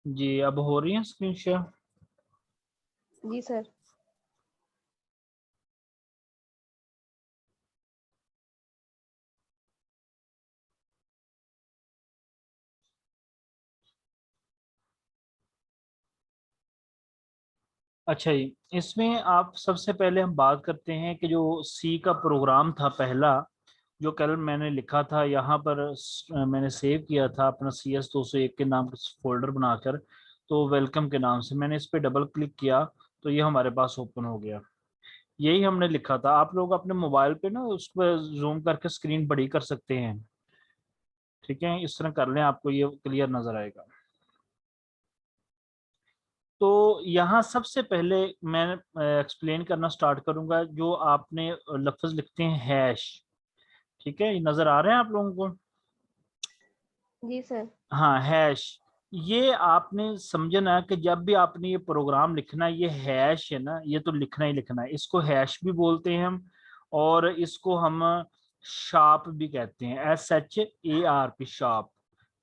जी अब हो रही है स्क्रीन शेयर? जी सर। अच्छा जी, इसमें आप सबसे पहले हम बात करते हैं कि जो सी का प्रोग्राम था पहला, जो कल मैंने लिखा था यहाँ पर, मैंने सेव किया था अपना CS201 के नाम का फोल्डर बनाकर। तो वेलकम के नाम से मैंने इस पर डबल क्लिक किया तो ये हमारे पास ओपन हो गया। यही हमने लिखा था। आप लोग अपने मोबाइल पे ना उस पर जूम करके स्क्रीन बड़ी कर सकते हैं। ठीक है, इस तरह कर लें, आपको ये क्लियर नजर आएगा। तो यहाँ सबसे पहले मैं एक्सप्लेन करना स्टार्ट करूंगा। जो आपने लफ्ज लिखते हैं हैश, ठीक है, ये नजर आ रहे हैं आप लोगों को? जी सर। हाँ, हैश। ये आपने समझना है कि जब भी आपने ये प्रोग्राम लिखना है, ये हैश है ना, ये तो लिखना ही लिखना है। इसको हैश भी बोलते हैं हम, और इसको हम शार्प भी कहते हैं, SHARP, शार्प।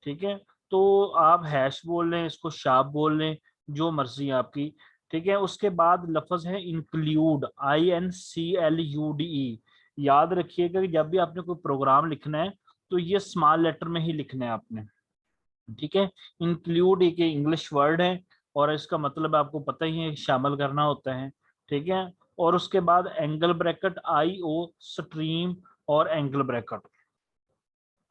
ठीक है, तो आप हैश बोल लें, इसको शार्प बोल लें, जो मर्जी आपकी। ठीक है, उसके बाद लफ्ज है इंक्लूड, INCLUDE। याद रखिएगा कि जब भी आपने कोई प्रोग्राम लिखना है तो ये स्मॉल लेटर में ही लिखना है आपने। ठीक है, इंक्लूड एक इंग्लिश वर्ड है, और इसका मतलब आपको पता ही है, शामिल करना होता है। ठीक है, और उसके बाद एंगल ब्रैकेट, IO स्ट्रीम, और एंगल ब्रैकेट।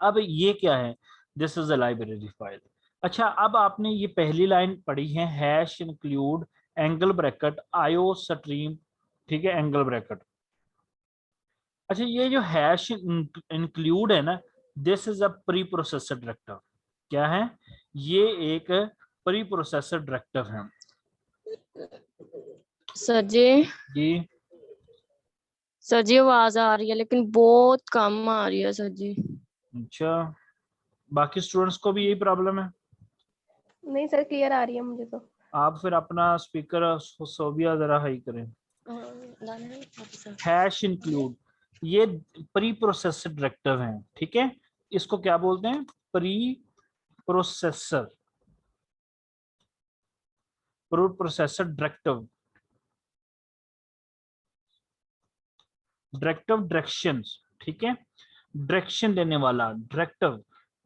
अब ये क्या है? This is a library file. अच्छा, अब आपने ये पहली लाइन पढ़ी है, hash include angle bracket IO stream. ठीक है, एंगल ब्रैकेट। अच्छा, ये जो हैश इंक्लूड है ना, this is a preprocessor directive. क्या है? ये एक प्री प्रोसेसर डायरेक्टिव है। सर जी, जी सर जी आवाज आ रही है लेकिन बहुत कम आ रही है सर जी। अच्छा, बाकी स्टूडेंट्स को भी यही प्रॉब्लम है? नहीं सर, क्लियर आ रही है मुझे तो। आप फिर अपना स्पीकर सोबिया जरा हाई करें। हैश इंक्लूड ये प्री प्रोसेसर डायरेक्टिव है। ठीक है, इसको क्या बोलते हैं? Pre processor, pre processor directive. Directive direction, ठीक है, डायरेक्शन देने वाला डायरेक्टिव।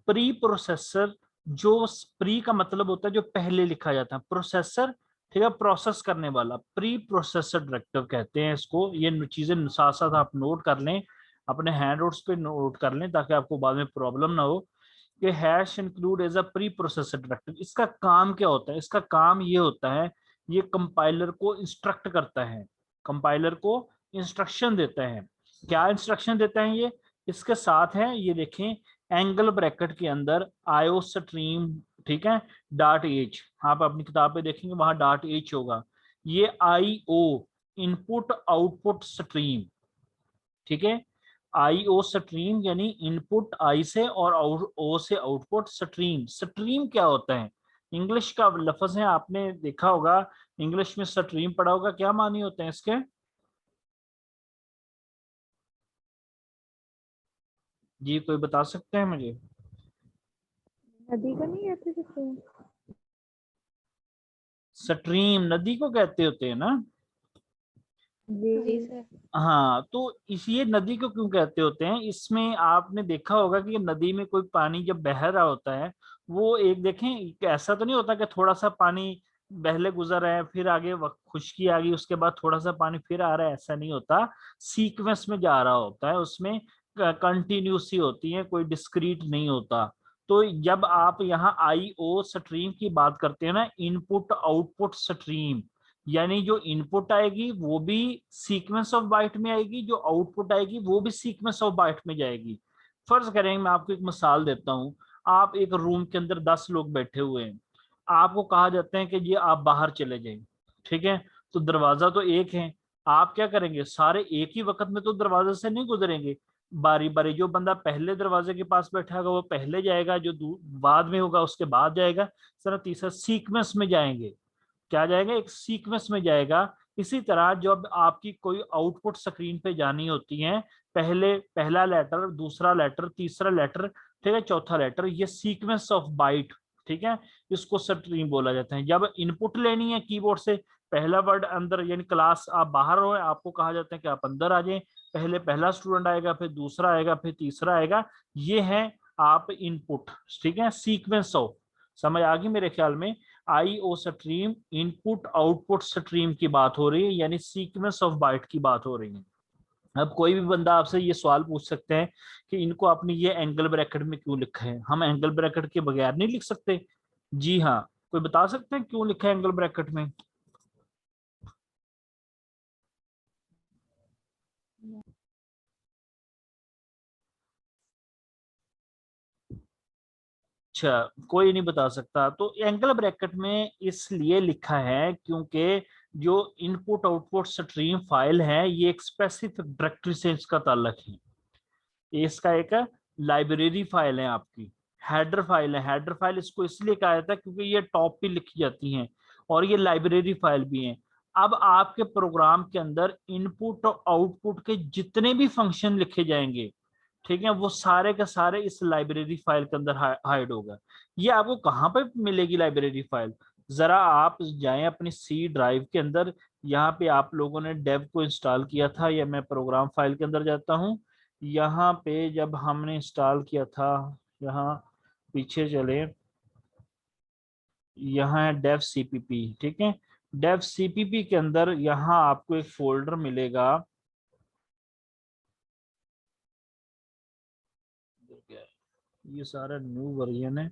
प्री प्रोसेसर, जो प्री का मतलब होता है जो पहले लिखा जाता है, प्रोसेसर, ठीक है, प्रोसेस करने वाला, प्री प्रोसेसर डायरेक्टिव कहते हैं इसको। ये चीजें साथ साथ आप नोट कर लें, अपने हैंड नोट्स पे नोट कर लें, ताकि आपको बाद में प्रॉब्लम ना हो। कि hash include as a preprocessor directive, इसका काम क्या होता है? इसका काम ये होता है, ये कंपाइलर को इंस्ट्रक्ट करता है, कंपाइलर को इंस्ट्रक्शन देता है। क्या इंस्ट्रक्शन देता है ये? इसके साथ है, ये देखें, एंगल ब्रैकेट के अंदर IO स्ट्रीम, ठीक है, .h। आप अपनी किताब पे देखेंगे वहां .h होगा। ये IO इनपुट आउटपुट स्ट्रीम, ठीक है, IO स्ट्रीम यानी इनपुट I से, और O से आउटपुट स्ट्रीम। स्ट्रीम क्या होता है? इंग्लिश का लफ्ज है, आपने देखा होगा इंग्लिश में स्ट्रीम पढ़ा होगा, क्या मानी होते हैं इसके? जी कोई बता सकते हैं मुझे? नदी को नहीं कहते सकते हैं? स्ट्रीम नदी को कहते होते हैं ना? जी सर। हाँ, तो इस ये नदी को क्यों कहते होते हैं? इसमें आपने देखा होगा कि नदी में कोई पानी जब बह रहा होता है, वो एक देखें, ऐसा तो नहीं होता कि थोड़ा सा पानी पहले गुजर रहा है, फिर आगे वक्त खुश्की आ गई, उसके बाद थोड़ा सा पानी फिर आ रहा है, ऐसा नहीं होता। सीक्वेंस में जा रहा होता है, उसमें कंटिन्यूसी होती है, कोई डिस्क्रीट नहीं होता। तो जब आप यहाँ IO स्ट्रीम की बात करते हैं ना, इनपुट आउटपुट स्ट्रीम, यानी जो इनपुट आएगी वो भी सीक्वेंस ऑफ बाइट में आएगी, जो आउटपुट आएगी वो भी सीक्वेंस ऑफ बाइट में जाएगी। फर्ज करें, मैं आपको एक मिसाल देता हूं। आप एक रूम के अंदर 10 लोग बैठे हुए हैं, आपको कहा जाता है कि ये आप बाहर चले जाएं। ठीक है, तो दरवाजा तो एक है, आप क्या करेंगे? सारे एक ही वक्त में तो दरवाजे से नहीं गुजरेंगे, बारी बारी। जो बंदा पहले दरवाजे के पास बैठा होगा वो पहले जाएगा, जो बाद में होगा उसके बाद जाएगा, सर तीसरा सीक्वेंस में जाएंगे। क्या जाएगा? एक सीक्वेंस में जाएगा। इसी तरह जब आपकी कोई आउटपुट स्क्रीन पे जानी होती है, पहले पहला लेटर, दूसरा लेटर, तीसरा लेटर, ठीक है, चौथा लेटर, ये सीक्वेंस ऑफ बाइट, ठीक है, इसको स्ट्रीम बोला जाता है। जब इनपुट लेनी है कीबोर्ड से, पहला वर्ड अंदर यानी क्लास आप बाहर हो, आपको कहा जाता है कि आप अंदर आ जाएं, पहले पहला स्टूडेंट आएगा, फिर दूसरा आएगा, फिर तीसरा आएगा, ये है आप इनपुट। ठीक है, सीक्वेंस ऑफ, समझ आ गई मेरे ख्याल में। IO stream input output stream की बात हो रही है, यानी सीक्वेंस ऑफ बाइट की बात हो रही है। अब कोई भी बंदा आपसे ये सवाल पूछ सकते हैं कि इनको आपने ये एंगल ब्रैकेट में क्यों लिखा है, हम एंगल ब्रैकेट के बगैर नहीं लिख सकते। जी हाँ, कोई बता सकते हैं क्यों लिखा है एंगल ब्रैकेट में? अच्छा, कोई नहीं बता सकता। तो एंगल ब्रैकेट में इसलिए लिखा है क्योंकि जो इनपुट आउटपुट स्ट्रीम फाइल है ये एक स्पेसिफिक डायरेक्टरी से इसका ताल्लुक है। इसका एक लाइब्रेरी फाइल है आपकी, हेडर फाइल है। हेडर फाइल इसको इसलिए कहा जाता है क्योंकि ये टॉप पे लिखी जाती हैं, और ये लाइब्रेरी फाइल भी है। अब आपके प्रोग्राम के अंदर इनपुट और आउटपुट के जितने भी फंक्शन लिखे जाएंगे, ठीक है, वो सारे के सारे इस लाइब्रेरी फाइल के अंदर हाइड होगा। ये आपको कहाँ पे मिलेगी लाइब्रेरी फाइल? जरा आप जाएं अपनी सी ड्राइव के अंदर, यहाँ पे आप लोगों ने डेव को इंस्टॉल किया था, या मैं प्रोग्राम फाइल के अंदर जाता हूँ। यहाँ पे जब हमने इंस्टॉल किया था, यहाँ पीछे चले, यहाँ है डेव सीपीपी। ठीक है, डेव सीपीपी के अंदर यहाँ आपको एक फोल्डर मिलेगा, ये सारा न्यू वर्जन है।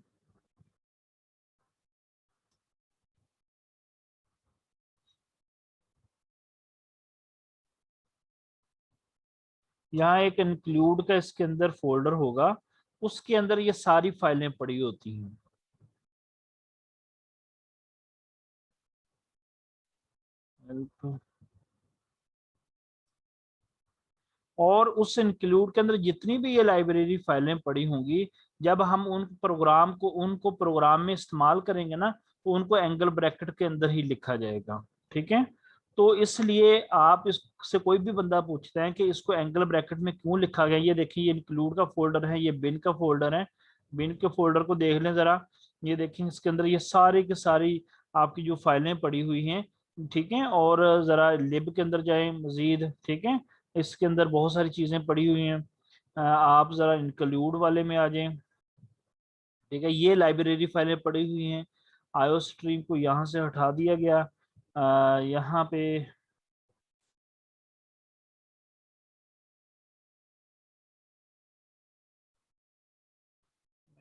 यहाँ एक इंक्लूड का इसके अंदर फोल्डर होगा, उसके अंदर ये सारी फाइलें पड़ी होती हैं। और उस इंक्लूड के अंदर जितनी भी ये लाइब्रेरी फाइलें पड़ी होंगी, जब हम उनको प्रोग्राम में इस्तेमाल करेंगे ना, तो उनको एंगल ब्रैकेट के अंदर ही लिखा जाएगा। ठीक है, तो इसलिए आप इससे कोई भी बंदा पूछता है कि इसको एंगल ब्रैकेट में क्यों लिखा गया, ये देखिए ये इंक्लूड का फोल्डर है, ये बिन का फोल्डर है। बिन के फोल्डर को देख लें जरा, ये देखें इसके अंदर ये सारी की सारी आपकी जो फाइलें पड़ी हुई हैं। ठीक है, और जरा लिब के अंदर जाएं मजीद। ठीक है, इसके अंदर बहुत सारी चीजें पड़ी हुई हैं। आप जरा इंक्लूड वाले में आ जाएं। ठीक है, ये लाइब्रेरी फाइलें पड़ी हुई हैं। आईओ स्ट्रीम को यहाँ से हटा दिया गया। यहाँ पे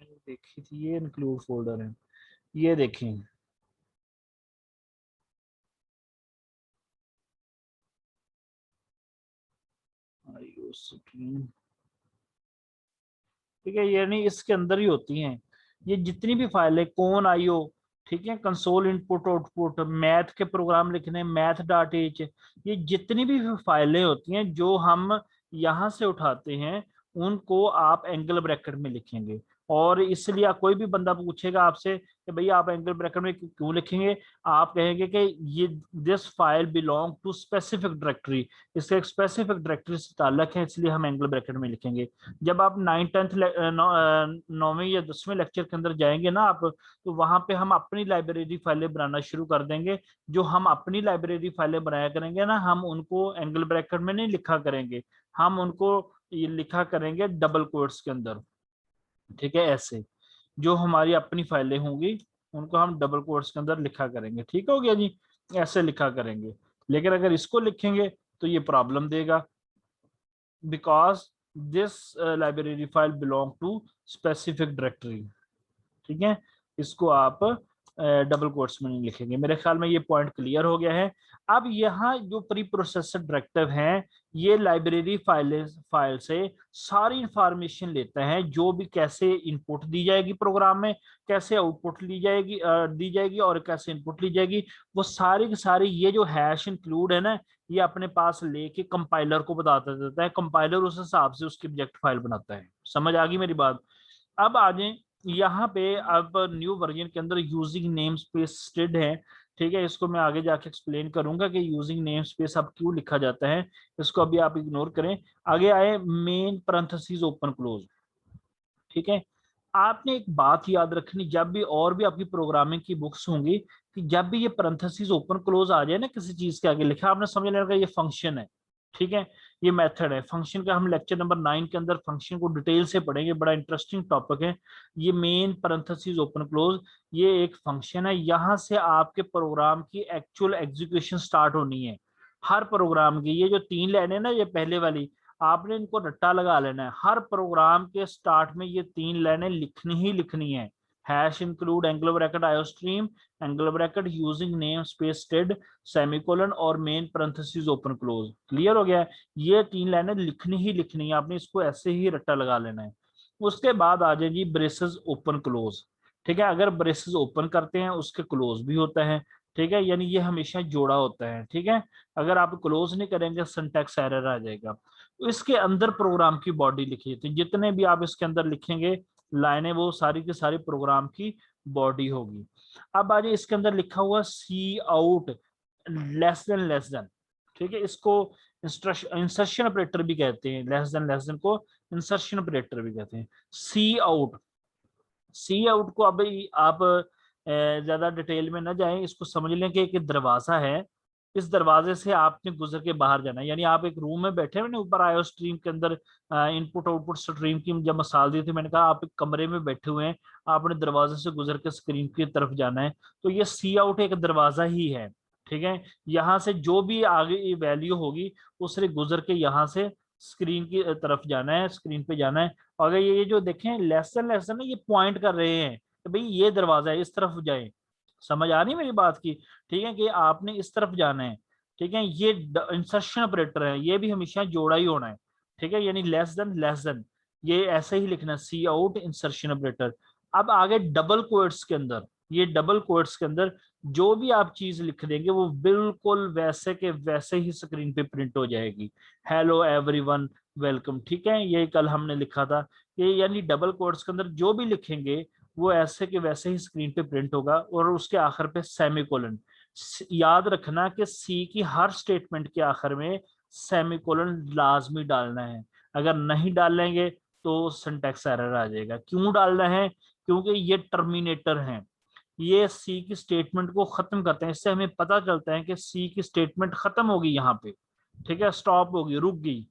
मैंने देखी थी, ये इंक्लूड फोल्डर है, ये देखें। आईओ स्ट्रीम, ठीक है, यानी इसके अंदर ही होती हैं ये जितनी भी फाइलें, कौन आईओ, ठीक है, कंसोल इनपुट आउटपुट, मैथ के प्रोग्राम लिखने, मैथ डॉट एच, ये जितनी भी फाइलें होती हैं जो हम यहाँ से उठाते हैं, उनको आप एंगल ब्रैकेट में लिखेंगे। और इसलिए कोई भी बंदा पूछेगा आपसे कि भैया आप एंगल ब्रैकेट में क्यों लिखेंगे, आप कहेंगे कि ये this file belong to specific directory, इसका एक स्पेसिफिक डायरेक्टरी से ताल्लुक है, इसलिए हम एंगल ब्रैकेट में लिखेंगे। जब आप 9वीं या 10वें लेक्चर के अंदर जाएंगे ना आप, तो वहां पे हम अपनी लाइब्रेरी फाइलें बनाना शुरू कर देंगे। जो हम अपनी लाइब्रेरी फाइलें बनाया करेंगे ना, हम उनको एंगल ब्रैकेट में नहीं लिखा करेंगे, हम उनको ये लिखा करेंगे डबल कोट्स के अंदर। ठीक है, ऐसे जो हमारी अपनी फाइलें होंगी उनको हम डबल कोट्स के अंदर लिखा करेंगे। ठीक हो गया जी, ऐसे लिखा करेंगे। लेकिन अगर इसको लिखेंगे तो ये प्रॉब्लम देगा, because this library file belong to specific directory. ठीक है, इसको आप डबल कोट्स में नहीं लिखेंगे। मेरे ख्याल में ये पॉइंट क्लियर हो गया है। अब यहाँ जो प्री प्रोसेसर डायरेक्टिव है, ये लाइब्रेरी फाइल से सारी इंफॉर्मेशन लेता है, जो भी कैसे इनपुट दी जाएगी प्रोग्राम में, कैसे आउटपुट दी जाएगी और कैसे इनपुट ली जाएगी, वो सारी की सारी ये जो हैश इंक्लूड है ना, ये अपने पास लेके कंपाइलर को बताता देता है। कंपाइलर उस हिसाब से उसकी ऑब्जेक्ट फाइल बनाता है। समझ आ गई मेरी बात? अब आ जाए यहाँ पे, अब न्यू वर्जन के अंदर यूजिंग नेम स्पेस स्टेड है। ठीक है, इसको मैं आगे जाके एक्सप्लेन करूंगा कि यूजिंग नेम स्पेस अब क्यों लिखा जाता है, इसको अभी आप इग्नोर करें। आगे आए मेन पैरेंथेसिस ओपन क्लोज। ठीक है, आपने एक बात याद रखनी, जब भी और भी आपकी प्रोग्रामिंग की बुक्स होंगी, कि जब भी ये पैरेंथेसिस ओपन क्लोज आ जाए ना किसी चीज के आगे लिखा, आपने समझ लेना ये फंक्शन है, ठीक है, ये मेथड है फंक्शन का। हम लेक्चर नंबर 9 के अंदर फंक्शन को डिटेल से पढ़ेंगे, बड़ा इंटरेस्टिंग टॉपिक है ये। मेन पैरेंथेसिस ओपन क्लोज ये एक फंक्शन है, यहाँ से आपके प्रोग्राम की एक्चुअल एग्जीक्यूशन स्टार्ट होनी है हर प्रोग्राम की। ये जो 3 लाइनें ना, ये पहले वाली, आपने इनको रट्टा लगा लेना है। हर प्रोग्राम के स्टार्ट में ये 3 लाइनें लिखनी ही लिखनी है। Hash include angle bracket iostream, angle bracket using namespace std, semicolon और main parenthesis open close. Clear हो गया है? ये 3 लाइनें लिखनी ही लिखनी है, आपने इसको ऐसे ही रट्टा लगा लेना है। उसके बाद आ जाए जी ब्रेसेस ओपन क्लोज, ठीक है। अगर ब्रेसेस ओपन करते हैं उसके क्लोज भी होता है, ठीक है, यानी ये हमेशा जोड़ा होता है, ठीक है। अगर आप क्लोज नहीं करेंगे सिंटैक्स एरर आ जाएगा। तो इसके अंदर प्रोग्राम की बॉडी लिखी थी, जितने भी आप इसके अंदर लिखेंगे लाइनें, वो सारी की सारी प्रोग्राम की बॉडी होगी। अब आज इसके अंदर लिखा हुआ सी आउट लेस देन, ठीक है, इसको इंसर्शन ऑपरेटर भी कहते हैं, लेस देन को इंसर्शन ऑपरेटर भी कहते हैं। सी आउट को अब आप ज्यादा डिटेल में ना जाएं, इसको समझ लें कि एक दरवाजा है, इस दरवाजे से आपने गुजर के बाहर जाना है। यानी आप एक रूम में बैठे हुए ना, ऊपर आयो स्ट्रीम के अंदर इनपुट आउटपुट स्ट्रीम की जब मिसाल दी थी, मैंने कहा आप एक कमरे में बैठे हुए हैं, आपने दरवाजे से गुजर के स्क्रीन की तरफ जाना है, तो ये सी आउट एक दरवाजा ही है, ठीक है। यहाँ से जो भी आगे वैल्यू होगी उससे गुजर के यहाँ से स्क्रीन की तरफ जाना है, स्क्रीन पे जाना है। अगर ये जो देखें लेसन लेसन ये पॉइंट कर रहे हैं कि भाई ये दरवाजा है, इस तरफ जाए। समझ आ रही मेरी बात की? ठीक है, कि आपने इस तरफ जाना है, ठीक है। ये इंसर्शन ऑपरेटर है, ये भी हमेशा जोड़ा ही होना है, ठीक है, यानी लेस देन ये ऐसे ही लिखना, सी आउट इंसर्शन ऑपरेटर। अब आगे डबल कोट्स के अंदर, ये डबल कोट्स के अंदर जो भी आप चीज लिख देंगे वो बिल्कुल वैसे के वैसे ही स्क्रीन पे प्रिंट हो जाएगी। हेलो एवरीवन, वेलकम, ठीक है, ये कल हमने लिखा था। ये यानी डबल कोट्स के अंदर जो भी लिखेंगे वो ऐसे के वैसे ही स्क्रीन पे प्रिंट होगा। और उसके आखिर पे सेमीकोलन, याद रखना कि सी की हर स्टेटमेंट के आखिर में सेमीकोलन लाजमी डालना है। अगर नहीं डालेंगे तो सिंटैक्स एरर आ जाएगा। क्यों डालना है? क्योंकि ये टर्मिनेटर हैं, ये सी की स्टेटमेंट को खत्म करते हैं। इससे हमें पता चलता है कि सी की स्टेटमेंट खत्म होगी यहाँ पे, ठीक है, स्टॉप होगी, रुक गई,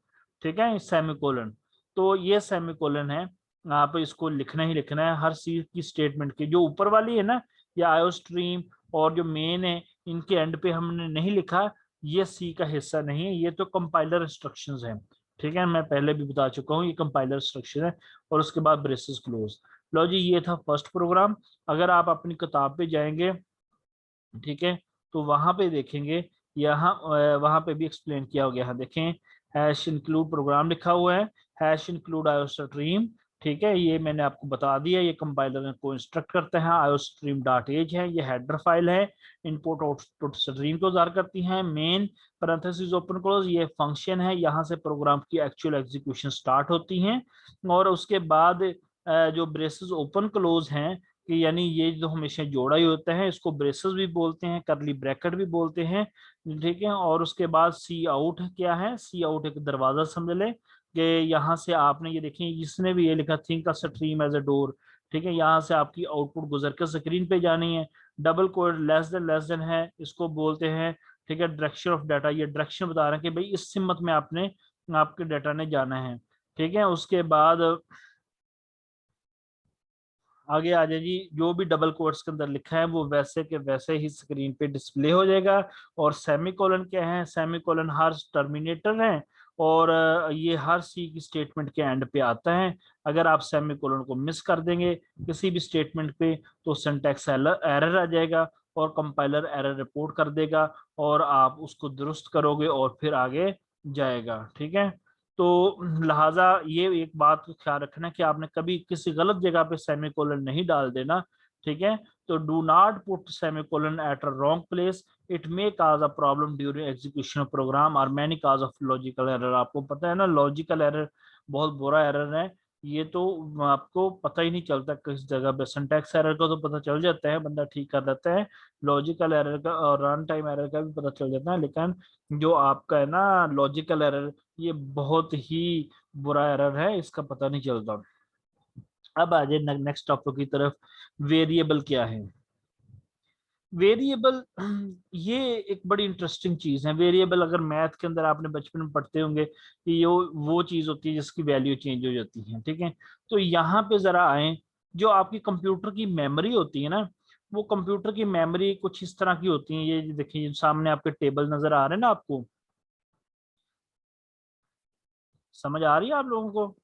ठीक है, सेमीकोलन। तो ये सेमीकोलन है, आप इसको लिखना ही लिखना है हर सी की स्टेटमेंट की। जो ऊपर वाली है ना, या आयो स्ट्रीम और जो मेन है, इनके एंड पे हमने नहीं लिखा, ये सी का हिस्सा नहीं है, ये तो कंपाइलर इंस्ट्रक्शंस हैं, ठीक है, मैं पहले भी बता चुका हूँ, ये कंपाइलर इंस्ट्रक्शन है। और उसके बाद ब्रेसेस क्लोज। लो जी, ये था फर्स्ट प्रोग्राम। अगर आप अपनी किताब पे जाएंगे, ठीक है, तो वहां पे देखेंगे, यहाँ वहां पे भी एक्सप्लेन किया हो गया है। देखें, हैश इंक्लूड प्रोग्राम लिखा हुआ है, हैश इंक्लूड आयोस्ट्रीम, ठीक है, ये मैंने आपको बता दिया। ये कंपाइलर को इंस्ट्रक्ट करते हैं, आयोस्ट्रीम डॉट एज है, ये हेडर फाइल है, इनपुट आउटपुट स्ट्रीम को जार करती हैं। मेन पैरेंथेसिस ओपन क्लोज ये फंक्शन है, यहाँ से प्रोग्राम की एक्चुअल एग्जीक्यूशन स्टार्ट होती हैं। और उसके बाद जो ब्रेसेस ओपन क्लोज हैं, कि यानी ये जो हमेशा जोड़ा ही होता है, इसको ब्रेसेस भी बोलते हैं, करली ब्रैकेट भी बोलते हैं, ठीक है। और उसके बाद सी आउट क्या है? सी आउट एक दरवाजा समझ ले, कि यहाँ से आपने ये देखें, इसने भी ये लिखा, think a stream as a door, ठीक है, यहाँ से आपकी आउटपुट गुजर के स्क्रीन पे जानी है। डबल कोड लेस देन है, इसको बोलते हैं, ठीक है, डायरेक्शन ऑफ डाटा, ये डायरेक्शन बता रहे हैं कि भाई इस सिमत में आपने आपके डाटा ने जाना है, ठीक है। उसके बाद आगे आ जाए जी, जो भी डबल कोट्स के अंदर लिखा है वो वैसे के वैसे ही स्क्रीन पे डिस्प्ले हो जाएगा। और सेमीकोलन क्या है? सेमीकोलन हर टर्मिनेटर है, और ये हर सी की स्टेटमेंट के एंड पे आता है। अगर आप सेमीकोलन को मिस कर देंगे किसी भी स्टेटमेंट पे तो सिंटैक्स एरर आ जाएगा, और कंपाइलर एरर रिपोर्ट कर देगा, और आप उसको दुरुस्त करोगे और फिर आगे जाएगा, ठीक है। तो लिहाजा ये एक बात को ख्याल रखना कि आपने कभी किसी गलत जगह पे सेमीकोलन नहीं डाल देना, ठीक है। तो do not put semicolon at a wrong place, it may cause a problem during execution of program और many cause of logical error. आपको पता है ना, लॉजिकल एरर बहुत बुरा एरर है, ये तो आपको पता ही नहीं चलता किस जगह पे। सिंटैक्स एरर का तो पता चल जाता है, बंदा ठीक कर देता है, लॉजिकल एरर का और रन टाइम एरर का भी पता चल जाता है, लेकिन जो आपका है ना लॉजिकल एरर, ये बहुत ही बुरा एरर है, इसका पता नहीं चलता। अब आ जाए नेक्स्ट टॉपिक की तरफ। वेरिएबल क्या है? वेरिएबल ये एक बड़ी इंटरेस्टिंग चीज है। वेरिएबल अगर मैथ के अंदर आपने बचपन में पढ़ते होंगे कि ये वो चीज होती है जिसकी वैल्यू चेंज हो जाती है, ठीक है। तो यहाँ पे जरा आए, जो आपकी कंप्यूटर की मेमोरी होती है ना, वो कंप्यूटर की मेमोरी कुछ इस तरह की होती है। ये देखिए सामने आपके टेबल नजर आ रहे हैं ना, आपको समझ आ रही है आप लोगों को?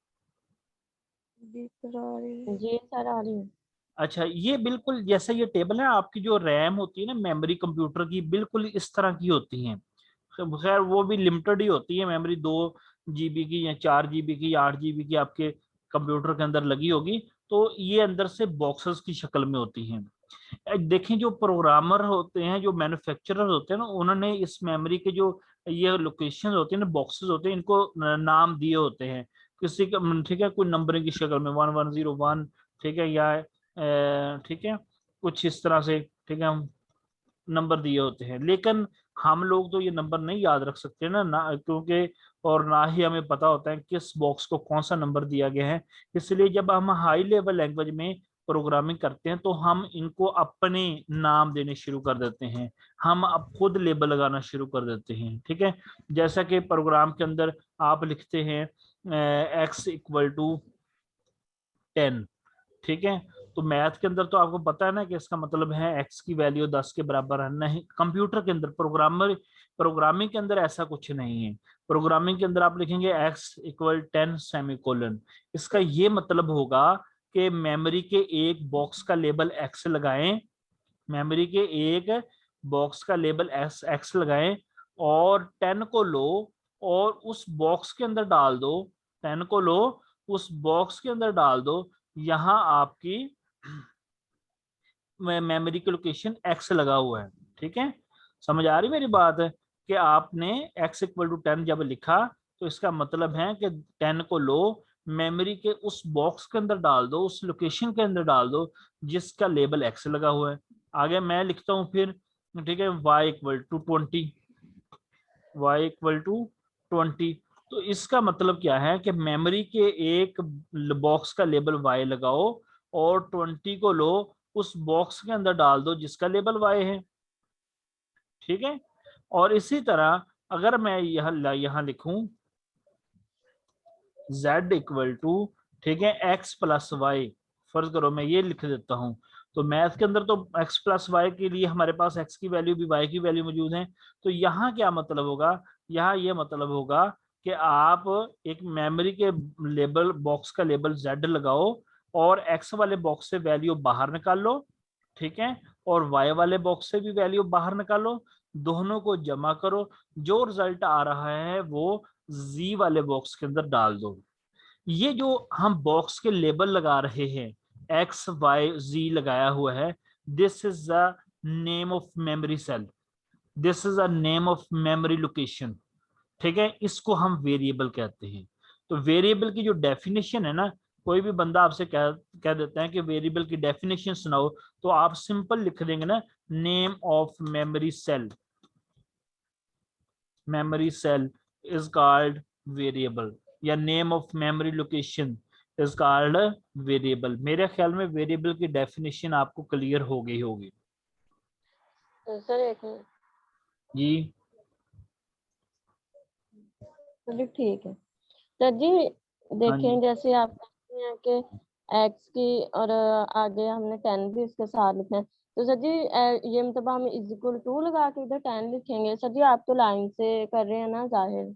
जी सर आ रही है। जी सर आ रही है। अच्छा, ये बिल्कुल जैसे ये टेबल है, आपकी जो रैम होती है ना मेमोरी कंप्यूटर की, बिल्कुल इस तरह की होती है। खैर वो भी लिमिटेड ही होती है मेमोरी, 2 GB की या 4 GB की या 8 GB की आपके कंप्यूटर के अंदर लगी होगी। तो ये अंदर से बॉक्सेस की शक्ल में होती हैं। देखें, जो प्रोग्रामर होते हैं, जो मैन्युफैक्चरर होते हैं ना, उन्होंने इस मेमोरी के जो ये लोकेशन होते हैं ना, बॉक्सेस होते हैं, इनको नाम दिए होते हैं किसी का, ठीक है, कोई नंबरिंग की शक्ल में 1101, ठीक है, या ठीक है, कुछ इस तरह से, ठीक है, नंबर दिए होते हैं। लेकिन हम लोग तो ये नंबर नहीं याद रख सकते ना क्योंकि और ना ही हमें पता होता है किस बॉक्स को कौन सा नंबर दिया गया है। इसलिए जब हम हाई लेवल लैंग्वेज में प्रोग्रामिंग करते हैं तो हम इनको अपने नाम देने शुरू कर देते हैं। हम अब खुद लेबल लगाना शुरू कर देते हैं, ठीक है। जैसा कि प्रोग्राम के अंदर आप लिखते हैं x = 10, ठीक है। तो मैथ के अंदर तो आपको पता है ना कि इसका मतलब है x की वैल्यू 10 के बराबर है। नहीं, कंप्यूटर के अंदर प्रोग्रामिंग के अंदर ऐसा कुछ नहीं है। प्रोग्रामिंग के अंदर आप लिखेंगे x = 10 सेमीकोलन। इसका ये मतलब होगा कि मेमोरी के एक बॉक्स का लेबल x लगाएं, मेमोरी के एक बॉक्स का लेबल x लगाएं, और 10 को लो और उस बॉक्स के अंदर डाल दो। 10 को लो, उस बॉक्स के अंदर डाल दो। यहाँ आपकी मेमोरी की लोकेशन x लगा हुआ है, ठीक है। समझ आ रही मेरी बात है कि आपने x = 10 जब लिखा तो इसका मतलब है कि 10 को लो, मेमोरी के उस बॉक्स के अंदर डाल दो, उस लोकेशन के अंदर डाल दो जिसका लेबल x लगा हुआ है। आगे मैं लिखता हूं फिर, ठीक है, y = 20, y = 20। तो इसका मतलब क्या है कि मेमोरी के एक बॉक्स का लेबल y लगाओ और 20 को लो, उस बॉक्स के अंदर डाल दो जिसका लेबल y है, ठीक है। और इसी तरह अगर मैं यहां लिखूं z = ठीक है x + y, फर्ज करो मैं ये लिख देता हूं। तो मैथ के अंदर तो x + y के लिए हमारे पास x की वैल्यू भी y की वैल्यू मौजूद है। तो यहाँ क्या मतलब होगा? यहाँ ये मतलब होगा कि आप एक मेमोरी के लेबल बॉक्स का लेबल z लगाओ और x वाले बॉक्स से वैल्यू बाहर निकाल लो, ठीक है, और y वाले बॉक्स से भी वैल्यू बाहर निकालो, दोनों को जमा करो, जो रिजल्ट आ रहा है वो z वाले बॉक्स के अंदर डाल दो। ये जो हम बॉक्स के लेबल लगा रहे हैं, एक्स वाई जी लगाया हुआ है, this is the name of memory cell, this is a name of memory location, ठीक है। इसको हम वेरिएबल कहते हैं। तो वेरिएबल की जो डेफिनेशन है ना, कोई भी बंदा आपसे कह देता है कि वेरिएबल की डेफिनेशन सुनाओ, तो आप सिंपल लिख देंगे ना, name of memory cell, memory cell is called variable, या name of memory location is called variable. मेरे ख्याल में वेरिएबल की डेफिनेशन आपको क्लियर हो गई होगी। तो सर एक मिनट। जी चलिए ठीक है सर जी। हाँ जी। देखें जैसे आप कहते हैं कि x की और आगे हमने 10 भी उसके साथ लिखना है। तो सर जी ये मतलब हम = 2 लगा के इधर 10 लिखेंगे। सर जी आप तो लाइन से कर रहे हैं ना जाहिर।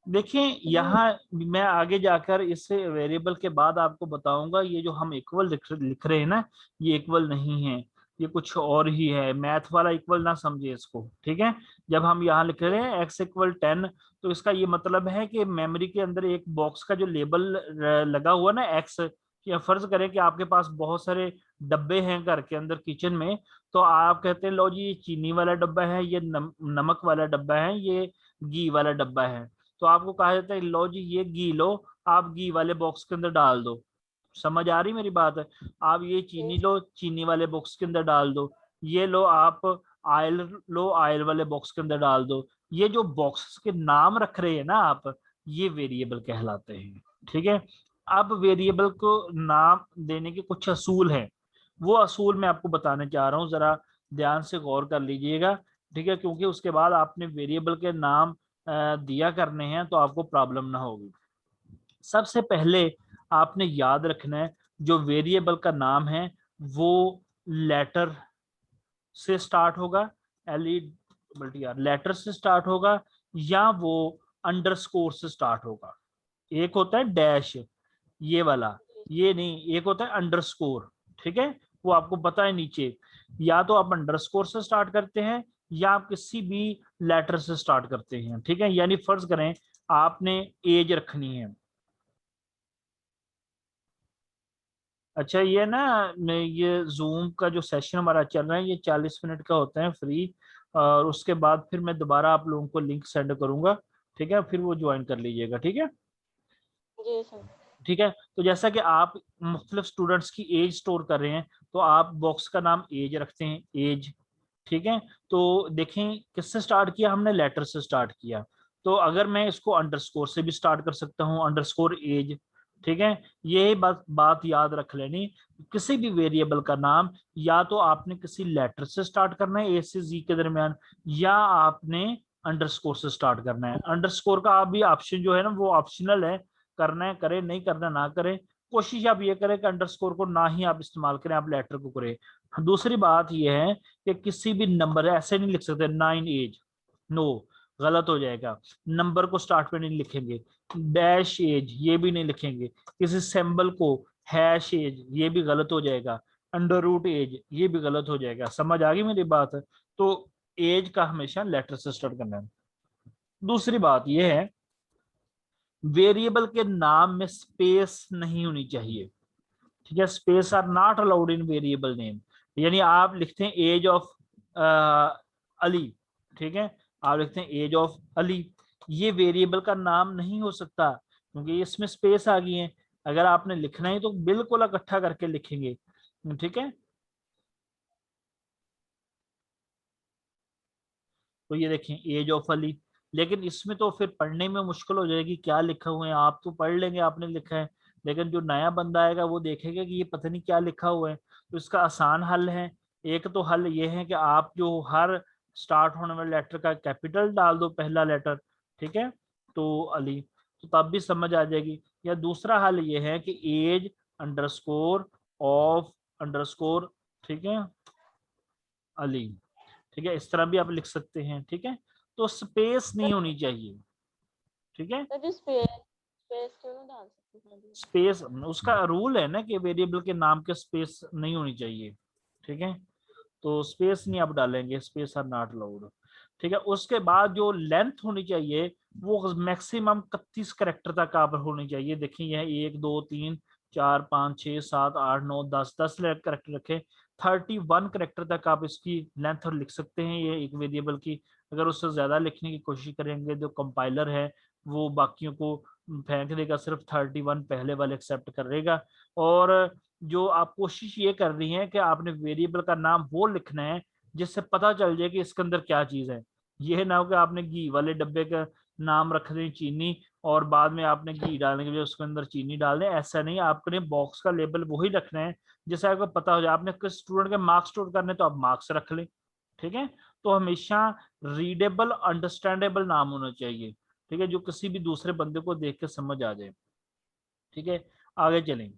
देखिए सर जी यहाँ मैं आगे जाकर इस वेरिएबल के बाद आपको बताऊंगा, ये जो हम इक्वल लिख रहे हैं ना, ये इक्वल नहीं है, ये कुछ और ही है। मैथ वाला इक्वल ना समझे इसको, ठीक है। जब हम यहाँ लिख रहे हैं x = 10, तो इसका ये मतलब है कि मेमोरी के अंदर एक बॉक्स का जो लेबल लगा हुआ ना x, या फर्ज करें कि आपके पास बहुत सारे डब्बे हैं घर के अंदर किचन में, तो आप कहते हैं लो जी ये चीनी वाला डब्बा है, ये नमक वाला डब्बा है, ये घी वाला डब्बा है। तो आपको कहा जाता है लो जी ये घी लो, आप घी वाले बॉक्स के अंदर डाल दो। समझ आ रही मेरी बात है? आप ये चीनी लो, चीनी वाले बॉक्स के अंदर डाल दो। ये लो आप आयल लो, आयल वाले बॉक्स के अंदर डाल दो। ये जो बॉक्स के नाम रख रहे हैं ना आप, ये वेरिएबल कहलाते हैं, ठीक है। अब वेरिएबल को नाम देने के कुछ असूल हैं, वो असूल मैं आपको बताने चाह रहा हूँ, जरा ध्यान से गौर कर लीजिएगा, ठीक है, क्योंकि उसके बाद आपने वेरिएबल के नाम दिया करने हैं तो आपको प्रॉब्लम ना होगी। सबसे पहले आपने याद रखना है जो वेरिएबल का नाम है वो लेटर से स्टार्ट होगा, LETR लेटर से स्टार्ट होगा, या वो अंडरस्कोर से स्टार्ट होगा। एक होता है डैश, ये वाला, ये नहीं, एक होता है अंडरस्कोर, ठीक है, वो आपको पता है नीचे, या तो आप अंडरस्कोर से स्टार्ट करते हैं या आप किसी भी लेटर से स्टार्ट करते हैं, ठीक है। यानी फर्ज करें आपने एज रखनी है, अच्छा ये ना, ये जूम का जो सेशन हमारा चल रहा है ये 40 मिनट का होता है फ्री, और उसके बाद फिर मैं दोबारा आप लोगों को लिंक सेंड करूंगा, ठीक है, फिर वो ज्वाइन कर लीजिएगा, ठीक है। जी सर। ठीक है, तो जैसा कि आप मुख्तलिफ स्टूडेंट्स की एज स्टोर कर रहे हैं तो आप बॉक्स का नाम एज रखते हैं, एज, ठीक है। तो देखें किससे स्टार्ट किया हमने, लेटर से स्टार्ट किया, तो अगर मैं इसको अंडरस्कोर से भी स्टार्ट कर सकता हूँ, अंडरस्कोर एज, ठीक है। यही बात याद रख लेनी, किसी भी वेरिएबल का नाम या तो आपने किसी लेटर से स्टार्ट करना है, ए से जी के दरमियान, या आपने अंडरस्कोर से स्टार्ट करना है। अंडरस्कोर का आप भी ऑप्शन जो है ना वो ऑप्शनल है, करना है करें, नहीं करना ना करें, कोशिश आप ये करें कि अंडरस्कोर को ना ही आप इस्तेमाल करें, आप लेटर को करें। दूसरी बात यह है कि किसी भी नंबर ऐसे नहीं लिख सकते 9 एज, नो, गलत हो जाएगा। नंबर को स्टार्ट में नहीं लिखेंगे, डैश एज ये भी नहीं लिखेंगे, किसी सिंबल को हैश एज ये भी गलत हो जाएगा, अंडर रूट एज ये भी गलत हो जाएगा। समझ आ गई मेरी बात? तो एज का हमेशा लेटर से स्टार्ट करना है। दूसरी बात यह है वेरिएबल के नाम में स्पेस नहीं होनी चाहिए, ठीक है, space are not allowed in variable name. यानी आप लिखते हैं एज ऑफ अली, ठीक है, आप लिखते हैं एज ऑफ अली, ये वेरिएबल का नाम नहीं हो सकता क्योंकि इसमें स्पेस आ गई है। अगर आपने लिखना है तो बिल्कुल इकट्ठा करके लिखेंगे, ठीक है। तो ये देखें एज ऑफ अली, लेकिन इसमें तो फिर पढ़ने में मुश्किल हो जाएगी, क्या लिखा हुआ है, आप तो पढ़ लेंगे आपने लिखा है, लेकिन जो नया बंदा आएगा वो देखेगा कि ये पता नहीं क्या लिखा हुआ है। तो इसका आसान हल है, एक तो हल ये है कि आप जो हर स्टार्ट होने वाले लेटर का कैपिटल डाल दो, पहला लेटर, ठीक है, तो अली, तो तब भी समझ आ जाएगी। या दूसरा हल ये है कि एज अंडरस्कोर ऑफ अंडरस्कोर, ठीक है, अली, ठीक है, इस तरह भी आप लिख सकते हैं, ठीक है। तो स्पेस नहीं होनी चाहिए, ठीक है। सर जी स्पेस स्पेस क्यों नहीं डाल सकते सर जी? स्पेस उसका रूल है ना कि वेरिएबल के नाम के स्पेस नहीं होनी चाहिए, ठीक है, तो स्पेस नहीं आप डालेंगे, स्पेस आर नॉट अलाउड, ठीक है। उसके बाद जो लेंथ होनी चाहिए वो मैक्सिमम 31 करेक्टर तक आप होनी चाहिए। देखिए यह 1 2 3 4 5 6 7 8 9 10 करेक्टर रखे, 31 करेक्टर तक आप इसकी लेंथ लिख सकते हैं ये एक वेरिएबल की। अगर उससे ज्यादा लिखने की कोशिश करेंगे जो कंपाइलर है वो बाकियों को फेंक देगा, सिर्फ 31 पहले वाले एक्सेप्ट करेगा। और जो आप कोशिश ये कर रही हैं कि आपने वेरिएबल का नाम वो लिखना है जिससे पता चल जाए कि इसके अंदर क्या चीज है। ये ना हो कि आपने घी वाले डब्बे का नाम रख दें चीनी और बाद में आपने घी डालने के लिए उसके अंदर चीनी डाल दें, ऐसा नहीं, आपने बॉक्स का लेबल वही रखना है जिससे आपको पता हो जाए। आपने किस स्टूडेंट के मार्क्स स्टोर करने तो आप मार्क्स रख लें, ठीक है। तो हमेशा रीडेबल अंडरस्टैंडेबल नाम होना चाहिए, ठीक है, जो किसी भी दूसरे बंदे को देख के समझ आ जाए, ठीक है। आगे चलें,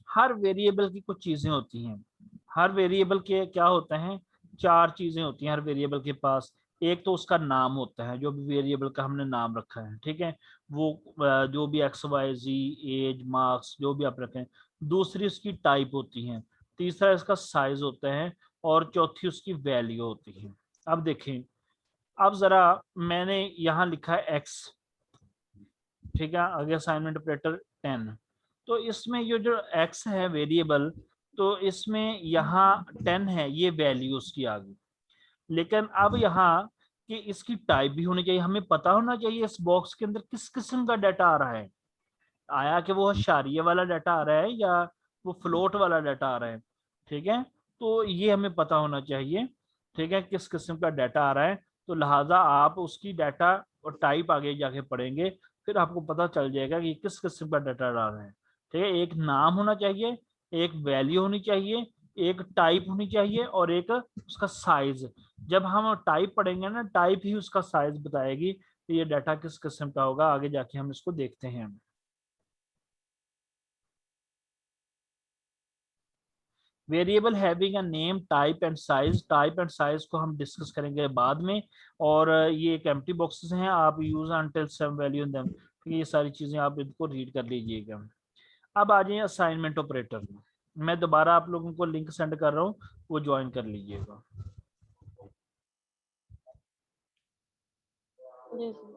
हर वेरिएबल की कुछ चीजें होती हैं, हर वेरिएबल के क्या होता है, 4 चीजें होती हैं हर वेरिएबल के पास। एक तो उसका नाम होता है, जो भी वेरिएबल का हमने नाम रखा है, ठीक है, वो जो भी एक्स वाई जी एज मार्क्स जो भी आप रखें। दूसरी उसकी टाइप होती है, तीसरा इसका साइज होता है, और चौथी उसकी वैल्यू होती है। अब देखें, अब जरा मैंने यहाँ लिखा है एक्स, ठीक है, आगे असाइनमेंट ऑपरेटर 10, तो इसमें ये जो एक्स है वेरिएबल, तो इसमें यहाँ 10 है, ये वैल्यू उसकी आ गई। लेकिन अब यहाँ कि इसकी टाइप भी होनी चाहिए, हमें पता होना चाहिए इस बॉक्स के अंदर किस किस्म का डाटा आ रहा है, आया कि वो शारिये वाला डाटा आ रहा है या वो फ्लोट वाला डाटा आ रहा है, ठीक है। तो ये हमें पता होना चाहिए, ठीक है, किस किस्म का डाटा आ रहा है। तो लिहाजा आप उसकी डाटा और टाइप आगे जाके पढ़ेंगे फिर आपको पता चल जाएगा कि किस किस्म का डाटा डाल रहे हैं। ठीक है, एक नाम होना चाहिए, एक वैल्यू होनी चाहिए, एक टाइप होनी चाहिए और एक उसका साइज। जब हम टाइप पढ़ेंगे ना, टाइप ही उसका साइज बताएगी कि ये डाटा किस किस्म का होगा। आगे जाके हम इसको देखते हैं। Variable having a name, type and size. Type and size को हम डिस्कस करेंगे बाद में। और ये एक एम्प्टी बॉक्सेस हैं, आप use until some value in them. ये सारी चीजें आप इनको रीड कर लीजिएगा। अब आ जाइए असाइनमेंट ऑपरेटर में। मैं दोबारा आप लोगों को लिंक सेंड कर रहा हूँ, वो ज्वाइन कर लीजिएगा। जी सर।